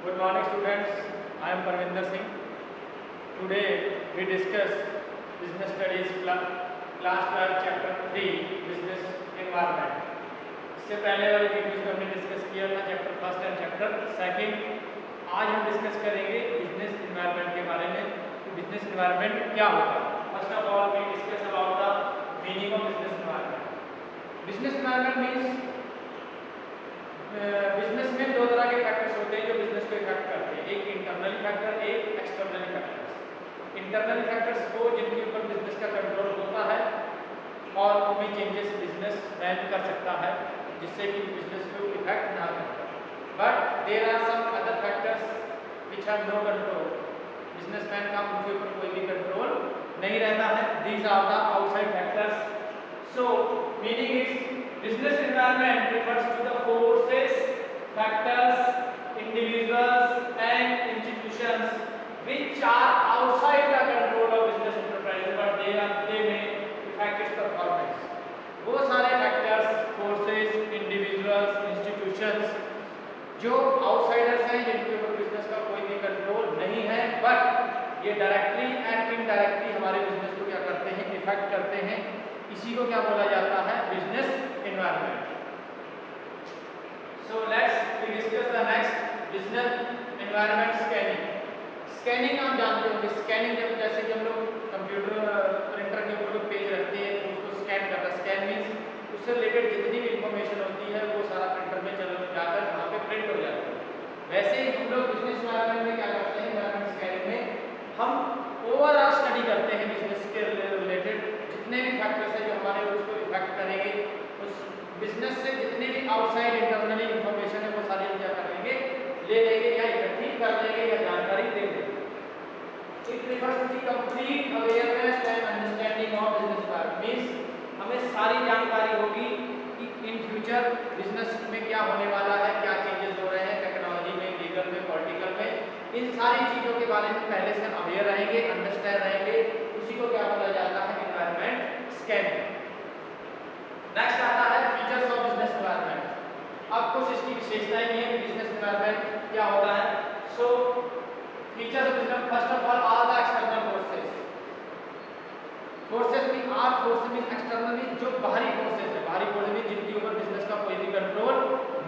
Good morning students, I am Parvinder Singh. Today we discuss business studies class 12 chapter 3 business environment. इससे पहले वाले videos में हमने discuss किया था chapter first and chapter second. आज हम डिस्कस करेंगे बिजनेस एनवायरनमेंट के बारे में. बिजनेस एनवायरनमेंट क्या होता है? First of all we discuss about the meaning of business environment. Business environment means business में दो तरह के फैक्टर्स होते हैं जो बिजनेस को इफेक्ट करते हैं. एक इंटरनल फैक्टर, एक एक्सटर्नल फैक्टर्स. इंटरनल फैक्टर्स को जिनके ऊपर बिजनेस का कंट्रोल होता है और उनमें चेंजेस बिजनेस मैन कर सकता है जिससे कि बिजनेस को इफेक्ट ना करे. But there are some other factors which have no control. Businessman का उनके ऊपर कोई भी कंट्रोल नहीं रहता है. These are the outside factors. So meaning is business environment refers to the forces, factors, individuals and institutions which are outside the control of business enterprise but they may affect its performance. वो सारे factors, forces, individuals, institutions जो outsiders हैं जिनके ऊपर business का कोई भी control नहीं है but ये directly and indirectly हमारे business को क्या करते हैं, affect करते हैं. इसी को क्या बोला जाता है? Business environment. So let's we discuss the next business environment scanning. Scanning आप जानते होंगे. स्कैनिंग जब जैसे कि हम लोग कंप्यूटर प्रिंटर के ऊपर पेज रखते हैं तो उसको स्कैन करता है. स्कैन मीन्स उससे रिलेटेड जितनी भी इंफॉर्मेशन होती है वो सारा प्रिंटर में जाकर वहाँ पे प्रिंट हो जाता है. वैसे ही हम लोग बिजनेस एनवायरनमेंट में क्या करते हैं? एनवायरनमेंट स्कैनिंग में हम ओवरऑल स्टडी करते हैं बिजनेस के रिलेटेड जितने भी फैक्टर्स हैं जो हमारे उसको इफेक्ट करेंगे. उस बिजनेस से जितने भी आउटसाइड इंटरनली इंफॉर्मेशन है वो सारी हम क्या करेंगे? ले लेंगे या इकट्ठी कर लेंगे या जानकारी दे देंगे. It refers to the complete awareness and understanding of business environment. Means हमें सारी जानकारी होगी कि इन फ्यूचर बिजनेस में क्या होने वाला है, क्या चेंजेस हो रहे हैं टेक्नोलॉजी में, लीगल में, पॉलिटिकल में. इन सारी चीज़ों के बारे में पहले से अवेयर रहेंगे, अंडरस्टैंड रहेंगे. उसी को क्या बोला जाता है? Environment scanning. नेक्स्ट आता है फीचर्स ऑफ बिजनेस एनवायरनमेंट. अब कुछ इसकी विशेषताएं ये हैं. बिजनेस एनवायरनमेंट क्या होता है? So features of business, first of all the external forces. Forces mean are forces mean external mean जो बाहरी फोर्सेस है. बाहरी फोर्सेस मीन जिनके ऊपर बिजनेस का कोई भी कंट्रोल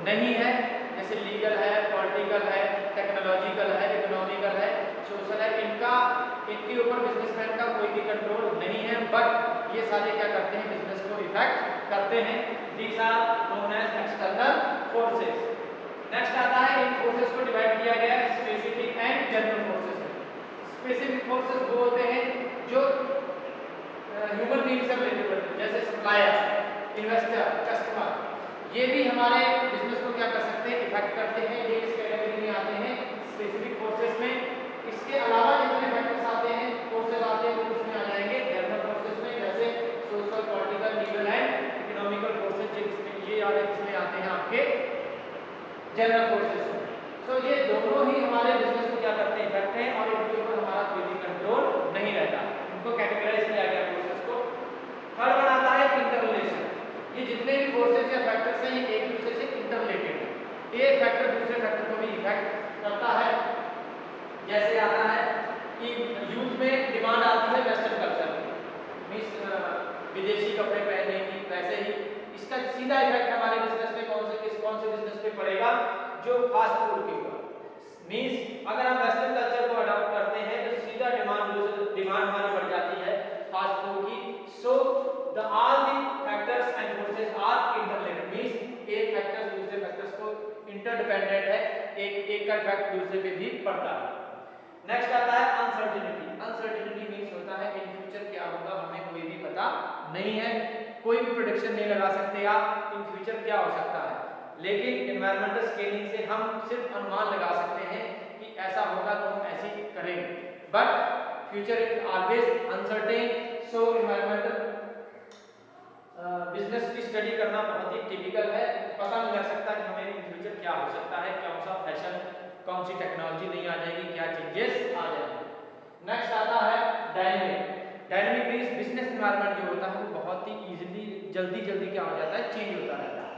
नहीं है. जैसे लीगल है, पॉलिटिकल है, टेक्नोलॉजिकल है, इकोनॉमिकल है, सोशल है. इनके ऊपर बिजनेसमैन का कोई भी कंट्रोल नहीं है बट ये सारे क्या करते हैं? बिजनेस को इफेक्ट करते हैं. These are known as external forces. Next आता है इन फोर्सेस को डिवाइड किया गया है स्पेसिफिक एंड जनरल फोर्सेस में. स्पेसिफिक फोर्सेस वो होते हैं जो ह्यूमन बीइंग से रिलेटेड होते हैं. जैसे सप्लायर, इन्वेस्टर, कस्टमर. ये भी हमारे बिजनेस को क्या कर सकते हैं? इफेक्ट करते हैं. ये इस कैटेगरी में आते हैं स्पेसिफिक फोर्सेस में. इसके अलावा जितने फैक्टर्स आते हैं, फोर्सेस आते हैं, वो उसमें आ जाएंगे जनरल फोर्सेस में. जैसे social, political, legal and economical forces जिसमें ये इसमें आते हैं आपके जनरल फोर्सेस में. सो ये दोनों ही हमारे बिजनेस को क्या करते हैं? इफेक्ट हैं और इनके ऊपर हमारा कोई भी कंट्रोल नहीं रहता. इनको कैटेगराइज किया गया फोर्सेस को. थर्ड वन आता है इंटररिलेशन. ये जितने भी फोर्सेस या फैक्टर्स हैं ये एक दूसरे से इंटररिलेटेड है. एक फैक्टर दूसरे फैक्टर को भी इफेक्ट करता है. जैसे आता है कि यूथ में डिमांड आती है वेस्टर्न कल्चर की, विदेशी कपड़े पहनने की. वैसे ही इसका सीधा इफेक्ट हमारे बिजनेस में कौन से बिजनेस पे पड़ेगा? जो फास्ट फूड के ऊपर. मींस अगर हम वेस्टर्न कल्चर को अडॉप्ट करते हैं तो सीधा डिमांड हमारी बढ़ जाती है फास्ट फूड की. So the all the factors and forces are interlinked. Means एक फैक्टर दूसरे फैक्टर्स को इंटरडिपेंडेंट है. एक का इफेक्ट दूसरे पे भी पड़ता है. नेक्स्ट आता है अनसर्टेनिटी. अनसर्टेनिटी मींस होता है इन फ्यूचर क्या होगा हमें कोई भी पता नहीं है. कोई भी प्रेडिक्शन नहीं लगा सकते आप इन फ्यूचर क्या हो सकता है. लेकिन एनवायरमेंटल स्केलिंग से हम सिर्फ अनुमान लगा सकते हैं कि ऐसा होगा तो हम ऐसे ही करेंगे. But future is always uncertain. So environmental business की स्टडी करना बहुत ही टिपिकल है. पता नहीं लग सकता कि हमें इन फ्यूचर क्या हो सकता है, कौन सा फैशन, कौन सी टेक्नोलॉजी नहीं आ जाएगी, क्या चेंजेस आ जाएंगे. नेक्स्ट आता है dynamic. Dynamic means business environment जो होता है वो बहुत ही इजीली जल्दी क्या हो जाता है? चेंज होता रहता है.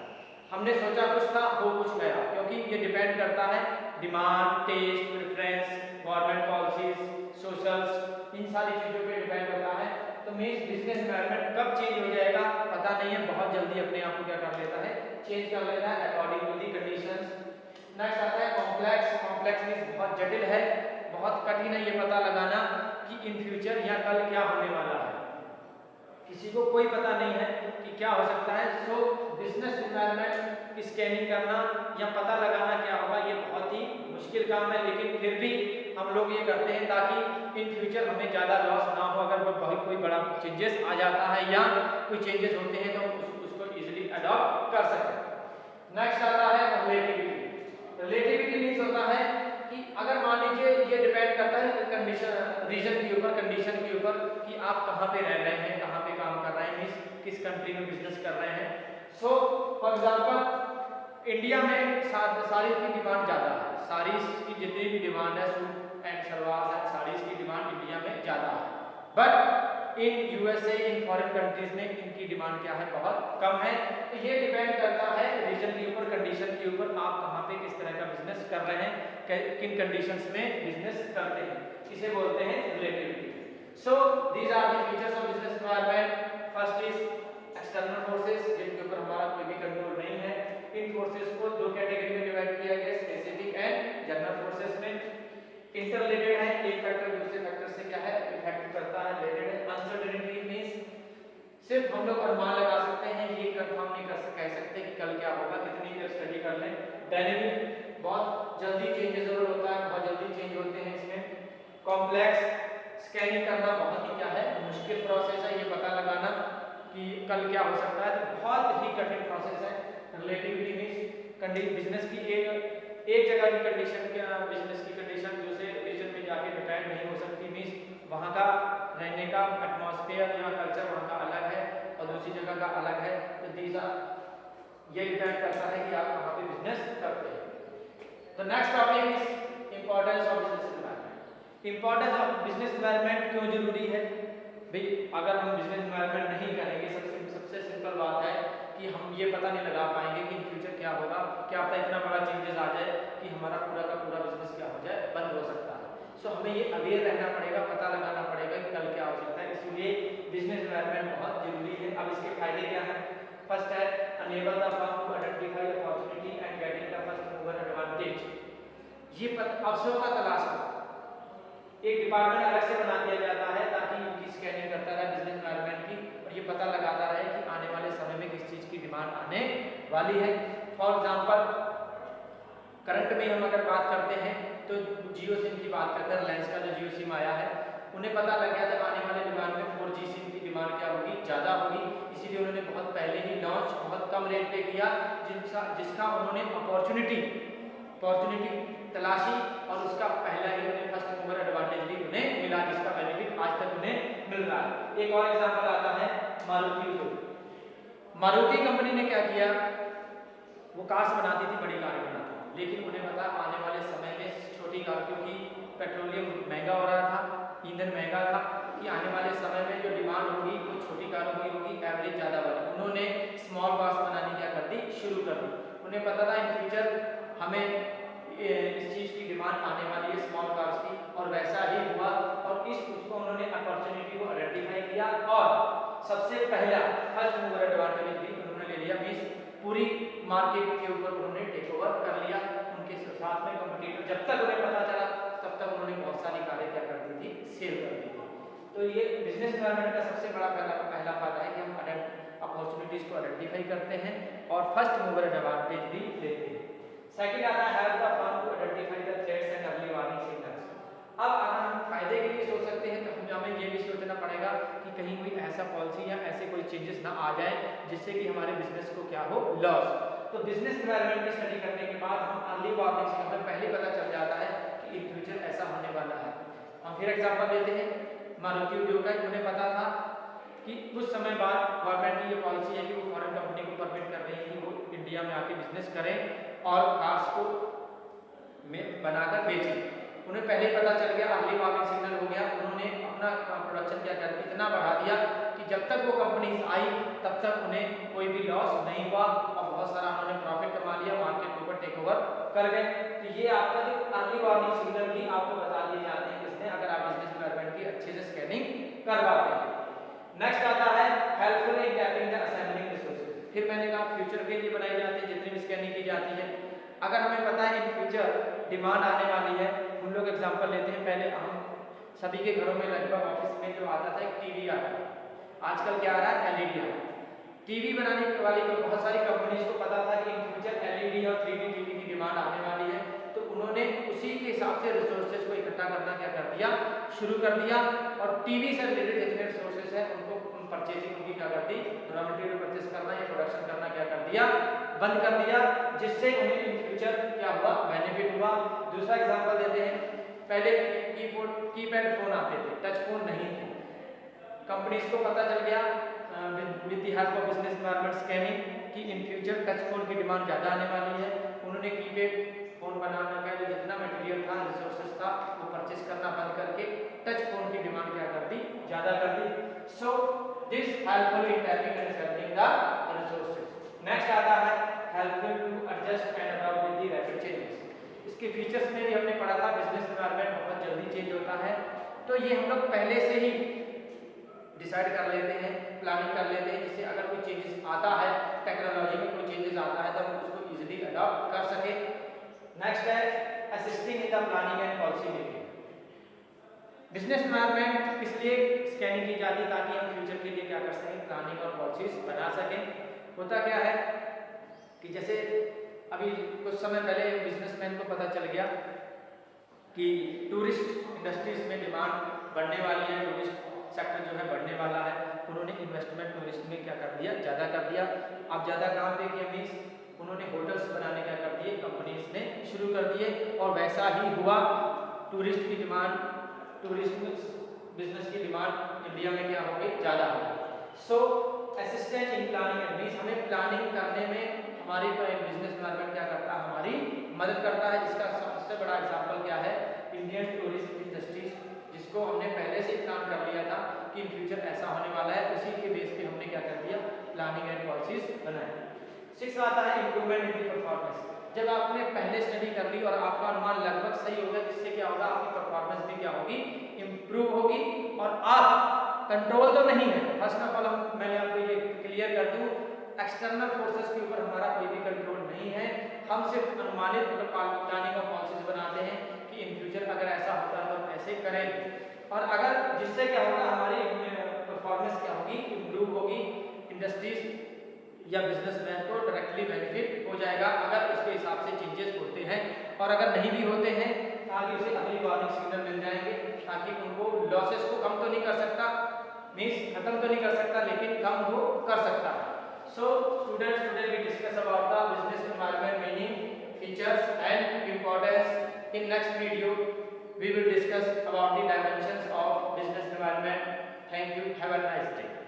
हमने सोचा कुछ था, हो कुछ गया. क्योंकि ये डिपेंड करता है demand, taste, preference, government policies, socials, इन सारी चीज़ों पे डिपेंड होता है। तो मीन्स बिजनेस एनवायरनमेंट कब चेंज हो जाएगा पता नहीं है, बहुत जल्दी अपने आप को क्या कर लेता है, चेंज कर लेता है according to the conditions. Next आता है कॉम्प्लेक्स। कॉम्प्लेक्स मीन्स बहुत जटिल है, बहुत कठिन है ये पता लगाना कि इन फ्यूचर या कल क्या होने वाला है, किसी को कोई पता नहीं है कि क्या हो सकता है। सो बिजनेस एनवायरनमेंट की स्कैनिंग करना या पता लगाना क्या होगा ये बहुत ही मुश्किल काम है, लेकिन फिर भी हम लोग ये करते हैं ताकि इन फ्यूचर हमें ज़्यादा लॉस ना हो। अगर बहुत कोई बड़ा चेंजेस आ जाता है या कोई चेंजेस होते हैं तो उसको इजीली अडॉप्ट कर सकें। नेक्स्ट आता है रिलेटिविटी। रिलेटिविटी मीन्स होता है कि अगर मान लीजिए ये डिपेंड करता है कंडीशन, रीजन के ऊपर, कंडीशन के ऊपर कि आप कहाँ पे रह रहे हैं, कहाँ पे काम कर रहे हैं, मीन्स किस कंट्री में बिजनेस कर रहे हैं। सो फॉर एग्जांपल इंडिया में साड़ीज की डिमांड ज़्यादा है, साड़ीज की जितनी भी डिमांड है, suit and salwar and saris की डिमांड इंडिया में ज़्यादा है, but in USA, in foreign countries में इनकी डिमांड क्या है, बहुत कम है। तो ये डिपेंड करता है रीजन के ऊपर, कंडीशन के ऊपर, आप कहाँ पे किस तरह का बिजनेस कर रहे हैं, किन कंडीशंस में बिजनेस करते हैं, इसे बोलते हैं relativity. So these are the features of business environment. First is external forces, जिनके ऊपर हमारा कोई भी कंट्रोल नहीं है। इन फोर्सेस को दो कैटेगरी में डिवाइड किया गया, स्पेसिफिक एंड जनरल फोर्सेस में। इंटररिलेटेड है, एक फैक्टर दूसरे फैक्टर से क्या है, इफेक्ट करता है, रिलेटेड है। अनसर्टेनिटी मींस सिर्फ हम लोग अनुमान लगा सकते हैं, ये कंफर्म नहीं कह सकते कि कल क्या होगा, कितनी देर स्टडी कर लें। डायनेमिक, बहुत जल्दी चेंजेस होता है, बहुत जल्दी चेंज होते हैं इसमें। कॉम्प्लेक्स, स्कैनिंग करना बहुत ही क्या है, मुश्किल प्रोसेस है, ये पता लगाना कि कल क्या हो सकता है, तो बहुत ही कठिन प्रोसेस है। रिलेटिविटी मींस बिजनेस की एक जगह की कंडीशन, क्या बिजनेस की कंडीशन दूसरे रीजन में जाके डिपेंड नहीं हो सकती, मींस वहाँ का रहने का एटमॉस्फेयर या कल्चर वहाँ का अलग है और दूसरी जगह का अलग है। तो दीज आर, ये डिपेंड करता है कि आप कहाँ पे बिजनेस करते हैं। The next topic is importance of business environment. Importance of business environment क्यों जरूरी है भाई, अगर हम बिजनेस एनवायरनमेंट नहीं करेंगे, सबसे सिंपल बात है कि हम ये पता नहीं लगा पाएंगे कि इन फ्यूचर क्या होगा, क्या पता इतना बड़ा चेंजेस आ जाए कि हमारा पूरा का पूरा बिजनेस क्या हो जाए, बंद हो सकता है। सो हमें ये अवेयर रहना पड़ेगा, पता लगाना पड़ेगा कि कल क्या हो सकता है, इसलिए बिजनेस एनवायरनमेंट बहुत जरूरी है। अब इसके फायदे क्या हैं? फर्स्ट है enable the firm to identify opportunity and getting the first mover advantage. ये अवसरों का तलाश करना, एक डिपार्टमेंट अलग से बना दिया जाता है ताकि इनकी स्कैनिंग करता रहे बिजनेस एनवायरनमेंट की, और ये पता लगाता रहे कि आने वाले समय में किस चीज़ की डिमांड आने वाली है। फॉर एग्जांपल करंट में हम अगर बात करते हैं तो जियो सिम की बात करते हैं, रिलायंस का जो जियो सिम आया है, उन्हें पता लग गया था आने वाले डिमांड में 4G सिम की डिमांड क्या होगी, ज़्यादा होगी, इसीलिए उन्होंने बहुत पहले ही लॉन्च बहुत कम रेट पे किया, जिसका उन्होंने अपॉर्चुनिटी तलाशी और उसका पहला ही उन्हें फर्स्ट मूवर एडवांटेज भी उन्हें मिला, जिसका बेनिफिट आज तक उन्हें मिल रहा है। एक और एग्जांपल आता है मारुति उद्योग। मारुति कंपनी ने क्या किया, वो कार्स बनाती थी, बड़ी कार बनाती थी, लेकिन उन्हें पता आने वाले समय में छोटी कार, क्योंकि पेट्रोलियम महंगा हो रहा था, ईंधन महंगा था, कि आने वाले समय में जो डिमांड होगी वो छोटी कारों की होगी, एवरेज ज़्यादा बढ़ा। उन्होंने स्मॉल कार्स बनानी क्या कर दी, शुरू कर दी। उन्हें पता था इन फ्यूचर हमें इस चीज़ की डिमांड आने वाली है, स्मॉल कार्स की, और वैसा ही हुआ। और उसको उन्होंने अपॉर्चुनिटी को आइडेंटिफाई किया और सबसे पहला फर्स्ट मूवर एडवांटेज भी उन्होंने ले लिया, मींस पूरी मार्केट के ऊपर उन्होंने टेक ओवर कर लिया। उनके साथ में कंपटीटर, जब तक उन्हें पता चला तब तक उन्होंने बहुत सारी कारें क्या कर दी थी, सेल कर दी थी। तो ये बिजनेस एनवायरनमेंट का सबसे बड़ा पहला फायदा है कि हम अपॉर्चुनिटीज को आइडेंटिफाई करते हैं और फर्स्ट मूवर एडवांटेज भी लेते हैं। सेकंड आता है help the firm to identify the threats and early warning signals. अब अगर हम फायदे के लिए सोच सकते हैं तो हमें ये भी सोचना पड़ेगा कि कहीं कोई ऐसा पॉलिसी या ऐसे कोई चेंजेस ना आ जाए जिससे कि हमारे बिजनेस को क्या हो, लॉस। तो बिजनेस एनवायरनमेंट की स्टडी करने के बाद हम अर्ली वार्निंग से हमें पहले पता चल जाता है कि इन फ्यूचर ऐसा होने वाला है। हम फिर एग्जांपल लेते हैं मारुति उद्योग का। उन्हें पता था कि कुछ समय बाद गवर्नमेंट की ये पॉलिसी है कि वो फॉरेन कंपनी को परमिट कर रही है कि वो इंडिया में आके बिजनेस करें और कार्स को बनाकर बेचें। उन्हें पहले पता चल गया, अर्ली वार्निंग सिग्नल हो गया। उन्होंने अपना प्रोडक्शन क्या कर दिया, इतना बढ़ा दिया कि जब तक वो कंपनीज आई तब तक उन्हें कोई भी लॉस नहीं हुआ और बहुत सारा उन्होंने प्रॉफिट कमा लिया, मार्केट के ऊपर टेक ओवर कर गए। तो ये आपका जो अर्ली वार्निंग सिग्नल भी आपको बता दिए जाते हैं किसने, अगर आप बिजनेस एनवायरनमेंट की अच्छे से स्कैनिंग करवाते हैं। नेक्स्ट आता है helpful in tapping the assembling resources. फिर मैंने कहा फ्यूचर के लिए बनाई जाती है जितनी भी स्कैनिंग की जाती है। अगर हमें पता है इन फ्यूचर डिमांड आने वाली है, हम लोग एग्जांपल लेते हैं, पहले हम सभी के घरों में लगभग ऑफिस में जो आता था एक टीवी आता था, आजकल क्या आ रहा है एलईडी आ रहा है। टीवी बनाने वाली बहुत सारी कंपनीज को पता था कि इन फ्यूचर एलईडी और 3D टीवी की डिमांड आने वाली है, तो उन्होंने उसी के हिसाब से रिसोर्सेज को इकट्ठा करना क्या कर दिया, शुरू कर दिया, और टीवी से रिलेटेड जितने रिसोर्सेज हैं उनको परचेजिंग उनकी क्या कर दी, रॉ मटेरियल परचेज करना या प्रोडक्शन करना क्या कर दिया, बंद कर दिया, जिससे उन्हें इन फ्यूचर क्या हुआ, बेनिफिट हुआ। दूसरा एग्जांपल देते हैं, पहले कीपैड फोन आते थे, टच फोन नहीं थे, कंपनीज को पता चल गया with the help of business environment scanning कि इन फ्यूचर टच फोन की डिमांड ज़्यादा आने वाली है। उन्होंने कीपैड फोन बनाने का जो जितना मटेरियल था, रिसोर्सेज था, वो परचेज करना बंद करके टच फोन की डिमांड क्या कर दी, ज़्यादा कर दी। So this helpful in tapping and settling the resources. Next आता है helpful to adjust and adopt with the rapid changes. इसके फीचर्स में भी हमने पढ़ा था, बिजनेस एनवायरनमेंट बहुत जल्दी चेंज होता है, तो ये हम लोग पहले से ही डिसाइड कर लेते हैं, प्लानिंग कर लेते हैं, जिससे अगर कोई चेंजेस आता है, टेक्नोलॉजी में कोई चेंजेस आता है, तो हम उसको इजीली अडॉप्ट कर सके। नेक्स्ट है assisting in the planning and policy making. Business environment इसलिए स्कैनिंग की जाती है ताकि हम फ्यूचर के लिए क्या कर सकें, प्लानिंग और पॉलिसीज बना सकें। होता क्या है कि जैसे अभी कुछ समय पहले बिजनेसमैन को पता चल गया कि टूरिस्ट इंडस्ट्रीज में डिमांड बढ़ने वाली है, टूरिस्ट सेक्टर जो है बढ़ने वाला है, उन्होंने इन्वेस्टमेंट टूरिस्ट में क्या कर दिया, ज़्यादा कर दिया। अब ज़्यादा काम पे किया मीन्स उन्होंने होटल्स बनाने क्या कर दिए, कंपनीज ने शुरू कर दिए, और वैसा ही हुआ। टूरिस्ट की डिमांड, टूरिस्ट बिजनेस की डिमांड इंडिया में क्या होगी, ज़्यादा होगी। So assistant in planning and means हमें प्लानिंग करने में हमारी बिजनेस एनवायरनमेंट क्या करता है, हमारी मदद करता है। इसका सबसे बड़ा एग्जाम्पल क्या है, इंडियन टूरिस्ट इंडस्ट्रीज, जिसको हमने पहले से प्लान कर लिया था कि इन फ्यूचर ऐसा होने वाला है, उसी के बेस पे हमने क्या कर दिया, प्लानिंग एंड पॉलिसीज बनाए। 6 आता है इंप्रूवमेंट इन द परफॉर्मेंस। जब आपने पहले स्टडी कर ली और आपका अनुमान लगभग सही होगा, जिससे क्या होगा, आपकी परफॉर्मेंस भी क्या होगी, इंप्रूव होगी, और आप कंट्रोल तो नहीं है। फर्स्ट ऑफ ऑल मैंने आपको ये क्लियर कर दूं, एक्सटर्नल फोर्सेस के ऊपर हमारा कोई भी कंट्रोल नहीं है, हम सिर्फ अनुमानित प्लानिंग और पॉलिसीज बनाते हैं कि इन फ्यूचर अगर ऐसा होता है तो हम ऐसे करें, और अगर जिससे क्या होगा, हमारी परफॉर्मेंस क्या होगी, इंप्रूव होगी, इंडस्ट्रीज या बिजनेसमैन को डायरेक्टली बेनिफिट हो जाएगा अगर उसके हिसाब से चेंजेस होते हैं, और अगर नहीं भी होते हैं आगे उसे अगली वार्निंग सिग्नल मिल जाएंगे, ताकि उनको लॉसेस को कम तो नहीं कर सकता, मीन्स खत्म तो नहीं कर सकता, लेकिन कम वो कर सकता है। So students, today we discuss about the business environment meaning, features and importance. In next video we will discuss about the dimensions of business environment. Thank you. Have a nice day.